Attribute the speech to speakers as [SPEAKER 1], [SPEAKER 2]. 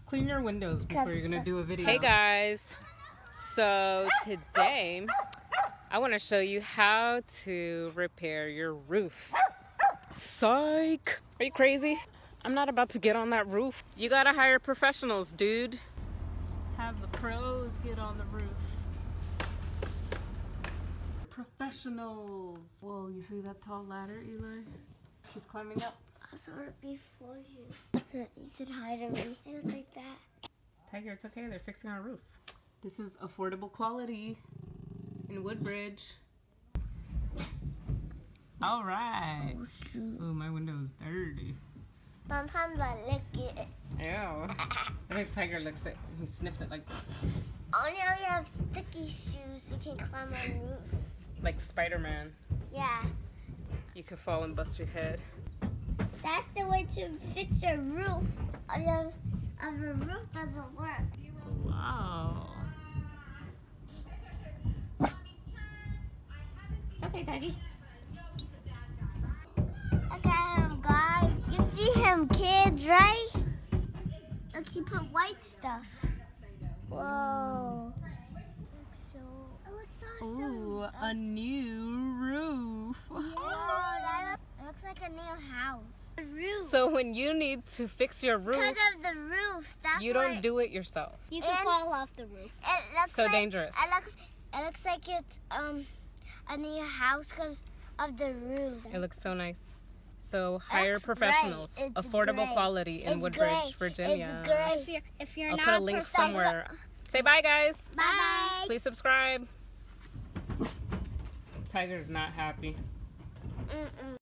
[SPEAKER 1] Clean your windows before you're gonna do a video.
[SPEAKER 2] Hey guys, so today I want to show you how to repair your roof. Psych! Are you crazy? I'm not about to get on that roof. You gotta hire professionals, dude.
[SPEAKER 1] Have the pros get on the roof. Professionals. Whoa, you see that tall ladder, Eli? He's climbing up.
[SPEAKER 3] I saw it before you. You said hi to me. It was like that.
[SPEAKER 1] Tiger, it's okay. They're fixing our roof. This is affordable quality in Woodbridge. All right.
[SPEAKER 3] Oh, shoot.
[SPEAKER 1] Oh, my window's dirty.
[SPEAKER 3] Sometimes I lick it.
[SPEAKER 1] Ew. I think Tiger licks it. He sniffs it like
[SPEAKER 3] Only if you have sticky shoes, you can climb on roofs.
[SPEAKER 1] like Spider-Man.
[SPEAKER 3] Yeah.
[SPEAKER 1] You could fall and bust your head.
[SPEAKER 3] That's the way to fix your roof. If the roof doesn't work.
[SPEAKER 1] Wow. It's okay, Tiger.
[SPEAKER 3] Look at him, guys. You see him, kids, right? Look, he put white stuff. Whoa. It looks awesome.
[SPEAKER 1] Ooh, a new roof.
[SPEAKER 3] It looks like a new house. The roof.
[SPEAKER 2] So when you need to fix your roof,
[SPEAKER 3] Because of the roof. That's
[SPEAKER 2] you don't do it yourself.
[SPEAKER 3] You can fall off the roof. It looks
[SPEAKER 2] So
[SPEAKER 3] like,
[SPEAKER 2] dangerous.
[SPEAKER 3] It looks like it's a new house because of the roof.
[SPEAKER 2] It looks so nice. So hire
[SPEAKER 3] It's
[SPEAKER 2] professionals.
[SPEAKER 3] great. It's
[SPEAKER 2] Affordable
[SPEAKER 3] great.
[SPEAKER 2] quality in
[SPEAKER 3] It's
[SPEAKER 2] Woodbridge,
[SPEAKER 3] great.
[SPEAKER 2] Virginia.
[SPEAKER 3] It's great. If you're
[SPEAKER 2] I'll
[SPEAKER 3] not
[SPEAKER 2] put a link somewhere. Say bye, guys.
[SPEAKER 3] Bye.
[SPEAKER 2] Please subscribe.
[SPEAKER 1] Tiger's not happy.
[SPEAKER 3] Mm-mm.